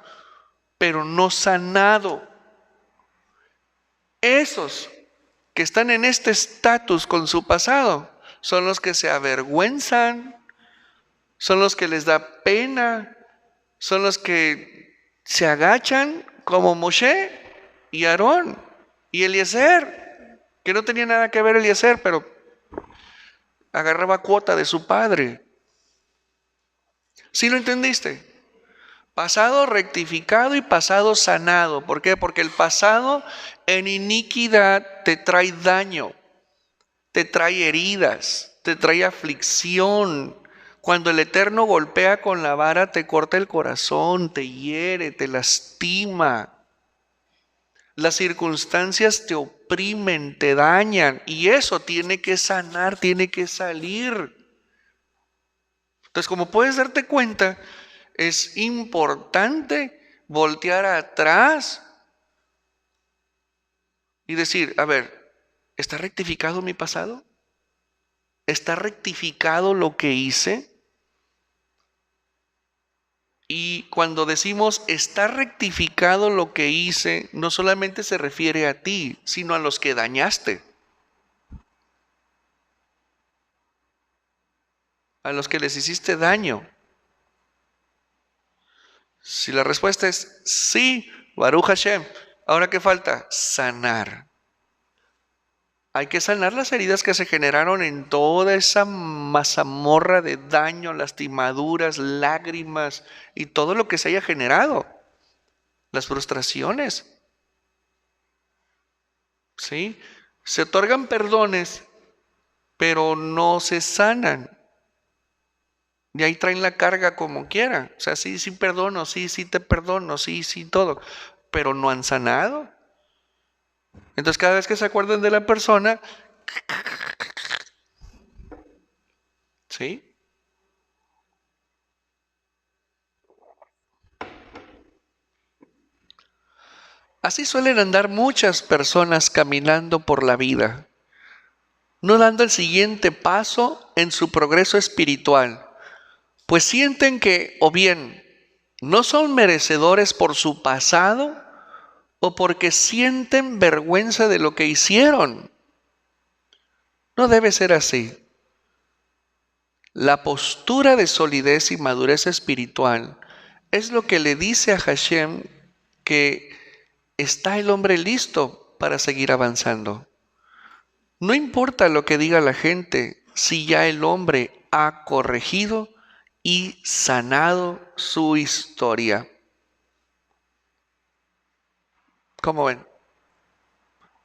pero no sanado. Esos que están en este estatus con su pasado son los que se avergüenzan, son los que les da pena, son los que se agachan como Moshe y Aarón y Eliezer, que no tenía nada que ver Eliezer, pero agarraba cuota de su padre. ¿Sí lo entendiste? Pasado rectificado y pasado sanado. ¿Por qué? Porque el pasado en iniquidad te trae daño, te trae heridas, te trae aflicción. Cuando el Eterno golpea con la vara, te corta el corazón, te hiere, te lastima. Las circunstancias te oprimen, te dañan y eso tiene que sanar, tiene que salir. Entonces, como puedes darte cuenta, es importante voltear atrás y decir, a ver, ¿está rectificado mi pasado? ¿Está rectificado lo que hice? Y cuando decimos está rectificado lo que hice, no solamente se refiere a ti, sino a los que dañaste, a los que les hiciste daño. Si la respuesta es sí, Baruch Hashem, ¿ahora qué falta? Sanar. Hay que sanar las heridas que se generaron en toda esa mazamorra de daño, lastimaduras, lágrimas y todo lo que se haya generado. Las frustraciones. ¿Sí? Se otorgan perdones, pero no se sanan. Y ahí traen la carga como quiera. O sea, sí, sí perdono, sí, sí te perdono, sí, sí todo. Pero no han sanado. Entonces cada vez que se acuerden de la persona, ¿sí? Así suelen andar muchas personas caminando por la vida, no dando el siguiente paso en su progreso espiritual, pues sienten que o bien no son merecedores por su pasado o porque sienten vergüenza de lo que hicieron. No debe ser así. La postura de solidez y madurez espiritual es lo que le dice a Hashem que está el hombre listo para seguir avanzando. No importa lo que diga la gente, si ya el hombre ha corregido y sanado su historia. ¿Cómo ven?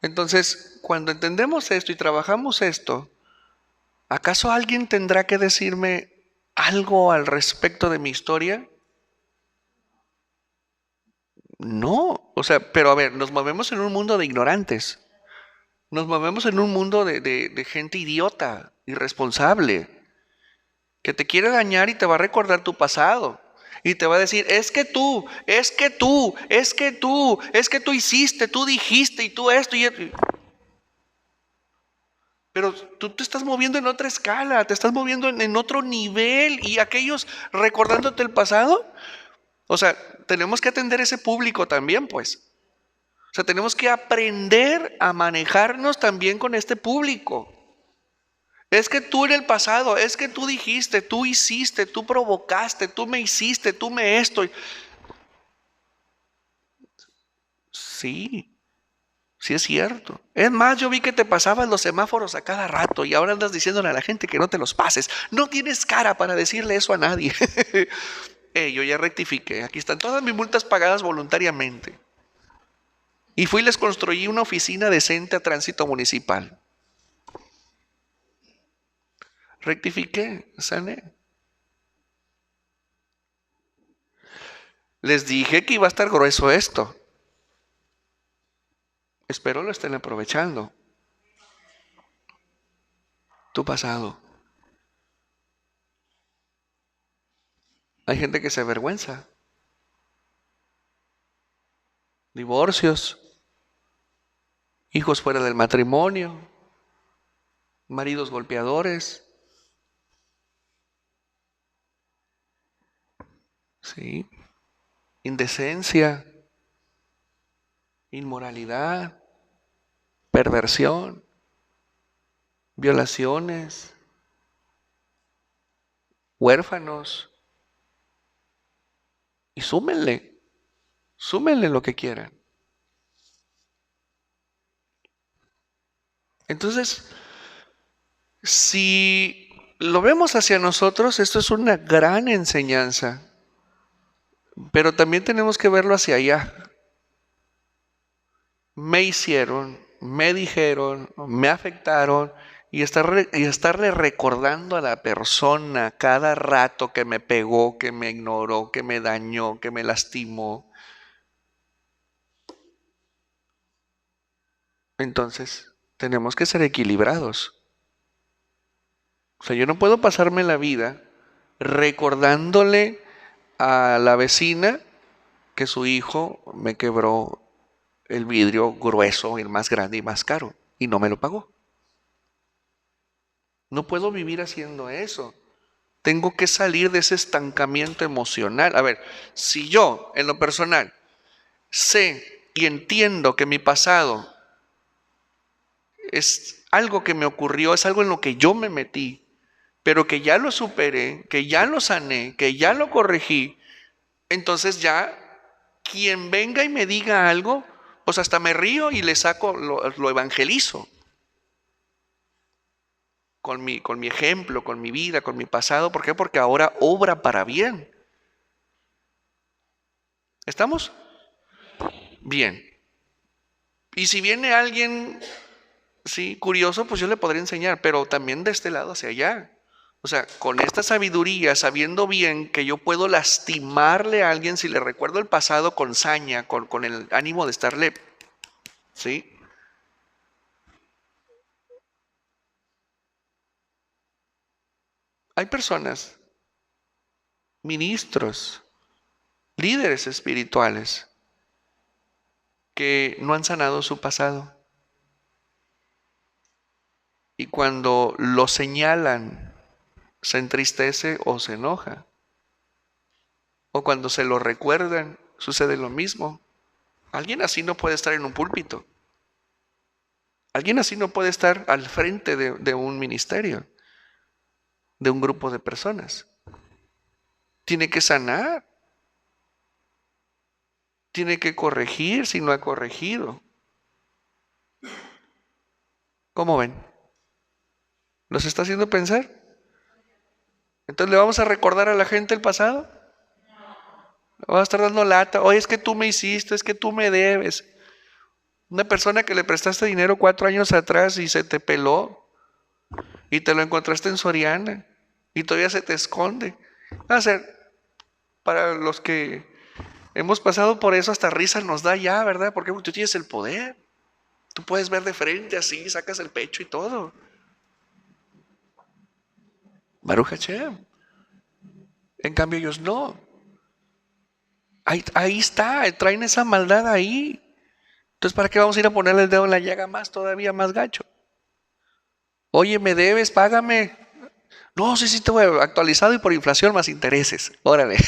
Entonces, cuando entendemos esto y trabajamos esto, ¿acaso alguien tendrá que decirme algo al respecto de mi historia? No, o sea, pero a ver, nos movemos en un mundo de ignorantes, nos movemos en un mundo de gente idiota, irresponsable, que te quiere dañar y te va a recordar tu pasado. Y te va a decir, es que tú, es que tú, es que tú, es que tú hiciste, tú dijiste y tú esto y esto. Pero tú te estás moviendo en otra escala, te estás moviendo en otro nivel y aquellos recordándote el pasado. O sea, tenemos que atender ese público también, pues. O sea, tenemos que aprender a manejarnos también con este público. Es que tú en el pasado, es que tú dijiste, tú hiciste, tú provocaste, tú me hiciste, tú me esto. Sí, sí es cierto. Es más, yo vi que te pasabas los semáforos a cada rato y ahora andas diciéndole a la gente que no te los pases. No tienes cara para decirle eso a nadie. Yo ya rectifiqué. Aquí están todas mis multas pagadas voluntariamente. Y fui y les construí una oficina decente a tránsito municipal. Rectifiqué, sané. Les dije que iba a estar grueso esto. Espero lo estén aprovechando. Tu pasado. Hay gente que se avergüenza. Divorcios, hijos fuera del matrimonio, maridos golpeadores. Sí. Indecencia, inmoralidad, perversión, violaciones, huérfanos. Y súmenle lo que quieran. Entonces, si lo vemos hacia nosotros, esto es una gran enseñanza, pero también tenemos que verlo hacia allá. Me hicieron, me dijeron, me afectaron y estarle recordando a la persona cada rato que me pegó, que me ignoró, que me dañó, que me lastimó. Entonces, tenemos que ser equilibrados. O sea, yo no puedo pasarme la vida recordándole a la vecina que su hijo me quebró el vidrio grueso, el más grande y más caro, y no me lo pagó. No puedo vivir haciendo eso. Tengo que salir de ese estancamiento emocional. A ver, si yo, en lo personal, sé y entiendo que mi pasado es algo que me ocurrió, es algo en lo que yo me metí, pero que ya lo superé, que ya lo sané, que ya lo corregí, entonces ya quien venga y me diga algo, pues hasta me río y le saco, lo evangelizo. Con mi ejemplo, con mi vida, con mi pasado. ¿Por qué? Porque ahora obra para bien. ¿Estamos? Bien. Y si viene alguien, sí, curioso, pues yo le podría enseñar, pero también de este lado hacia allá. O sea, con esta sabiduría, sabiendo bien que yo puedo lastimarle a alguien si le recuerdo el pasado con saña, con el ánimo de estarle, ¿sí? Hay personas, ministros, líderes espirituales, que no han sanado su pasado. Y cuando lo señalan, se entristece o se enoja. O cuando se lo recuerdan, sucede lo mismo. Alguien así no puede estar en un púlpito. Alguien así no puede estar al frente de un ministerio, de un grupo de personas. Tiene que sanar. Tiene que corregir si no ha corregido. ¿Cómo ven? ¿Los está haciendo pensar? Entonces, ¿le vamos a recordar a la gente el pasado? ¿Le vamos a estar dando lata? Oye, es que tú me hiciste, es que tú me debes. Una persona que le prestaste dinero 4 años atrás y se te peló y te lo encontraste en Soriana y todavía se te esconde. Va a ser, para los que hemos pasado por eso, hasta risa nos da ya, ¿verdad? Porque tú tienes el poder. Tú puedes ver de frente así, sacas el pecho y todo. Baruch Hashem. En cambio ellos no. Ahí está, traen esa maldad ahí. Entonces, ¿para qué vamos a ir a ponerle el dedo en la llaga más, todavía más gacho? Oye, me debes, págame. No, sí, te voy actualizado y por inflación más intereses. Órale.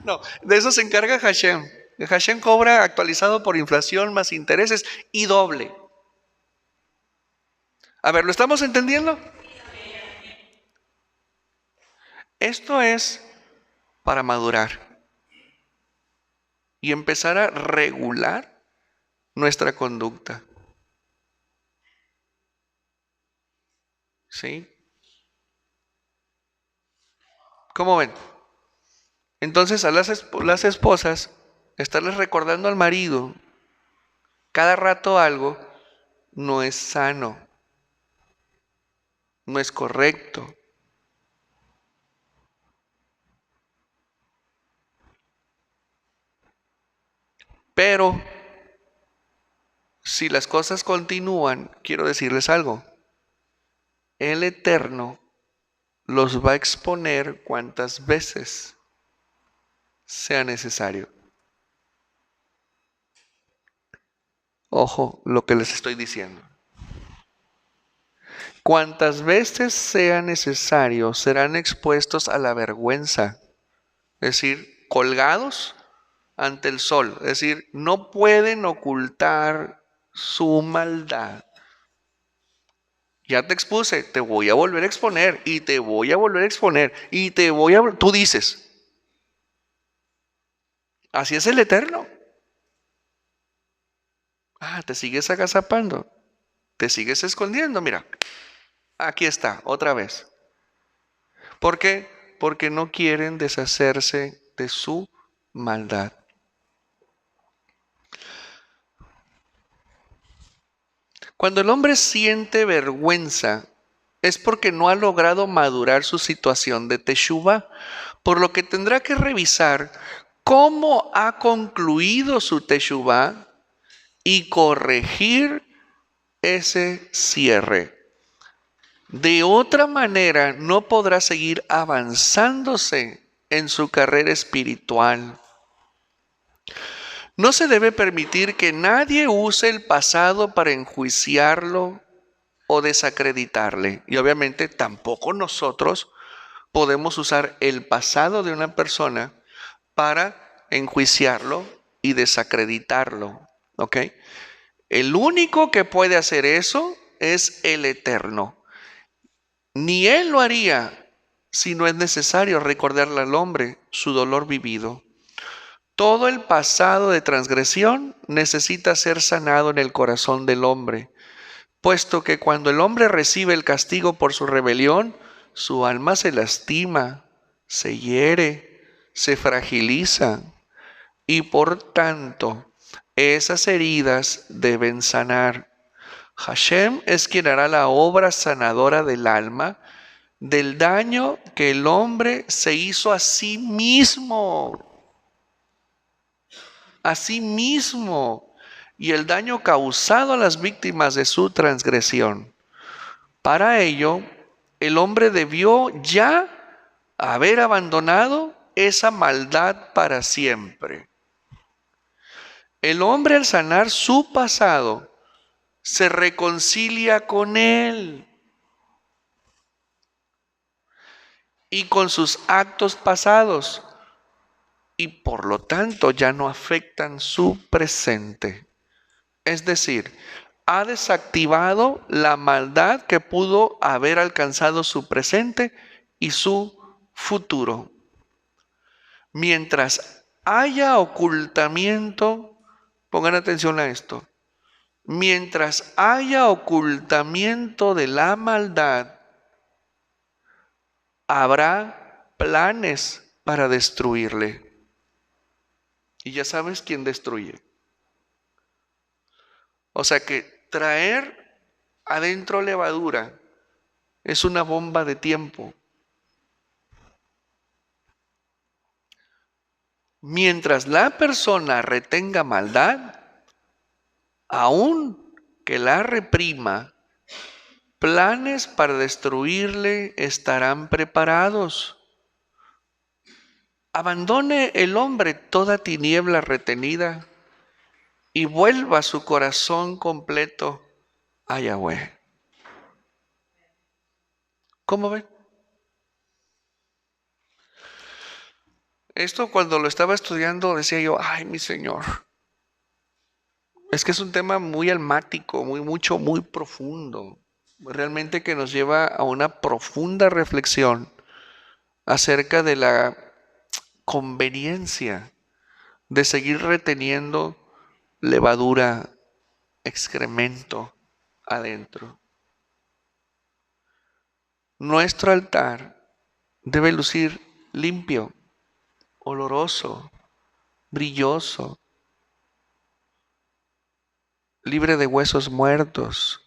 No, de eso se encarga Hashem. Hashem cobra actualizado por inflación más intereses y doble. A ver, ¿lo estamos entendiendo? Esto es para madurar y empezar a regular nuestra conducta. ¿Sí? ¿Cómo ven? Entonces a las esposas, estarles recordando al marido cada rato algo, no es sano, no es correcto. Pero si las cosas continúan, quiero decirles algo. El Eterno los va a exponer cuantas veces sea necesario. Ojo lo que les estoy diciendo. Cuantas veces sea necesario, serán expuestos a la vergüenza, es decir, colgados ante el sol, es decir, no pueden ocultar su maldad. Ya te expuse, te voy a volver a exponer y te voy a volver a exponer y te voy a... Tú dices, así es el Eterno. Ah, te sigues agazapando, te sigues escondiendo, mira, aquí está, otra vez. ¿Por qué? Porque no quieren deshacerse de su maldad. Cuando el hombre siente vergüenza, es porque no ha logrado madurar su situación de Teshuvah, por lo que tendrá que revisar cómo ha concluido su Teshuvah y corregir ese cierre. De otra manera, no podrá seguir avanzándose en su carrera espiritual. No se debe permitir que nadie use el pasado para enjuiciarlo o desacreditarle. Y obviamente tampoco nosotros podemos usar el pasado de una persona para enjuiciarlo y desacreditarlo. ¿Ok? El único que puede hacer eso es el Eterno. Ni Él lo haría si no es necesario recordarle al hombre su dolor vivido. Todo el pasado de transgresión necesita ser sanado en el corazón del hombre, puesto que cuando el hombre recibe el castigo por su rebelión, su alma se lastima, se hiere, se fragiliza y por tanto esas heridas deben sanar. Hashem es quien hará la obra sanadora del alma, del daño que el hombre se hizo a sí mismo. A sí mismo. Y el daño causado a las víctimas de su transgresión. Para ello, el hombre debió ya haber abandonado esa maldad para siempre. El hombre, al sanar su pasado, se reconcilia con él y con sus actos pasados, y por lo tanto ya no afectan su presente. Es decir, ha desactivado la maldad que pudo haber alcanzado su presente y su futuro. Mientras haya ocultamiento, pongan atención a esto, mientras haya ocultamiento de la maldad, habrá planes para destruirle. Y ya sabes quién destruye. O sea que traer adentro levadura es una bomba de tiempo. Mientras la persona retenga maldad, aún que la reprima, planes para destruirle estarán preparados. Abandone el hombre toda tiniebla retenida y vuelva su corazón completo a Yahweh. ¿Cómo ven? Esto cuando lo estaba estudiando decía yo, ay, mi Señor, es que es un tema muy almático, muy profundo, realmente que nos lleva a una profunda reflexión acerca de la conveniencia de seguir reteniendo levadura, excremento adentro. Nuestro altar debe lucir limpio, oloroso, brilloso, libre de huesos muertos,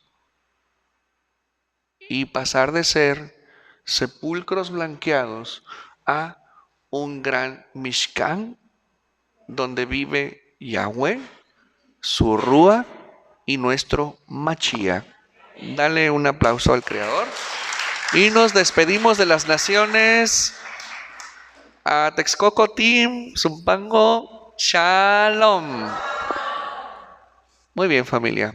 y pasar de ser sepulcros blanqueados a un gran Mishkan donde vive Yahweh, su Rúa y nuestro Mashiach. Dale un aplauso al Creador. Y nos despedimos de las naciones. A Texcoco Team, Zumpango, Shalom. Muy bien, familia.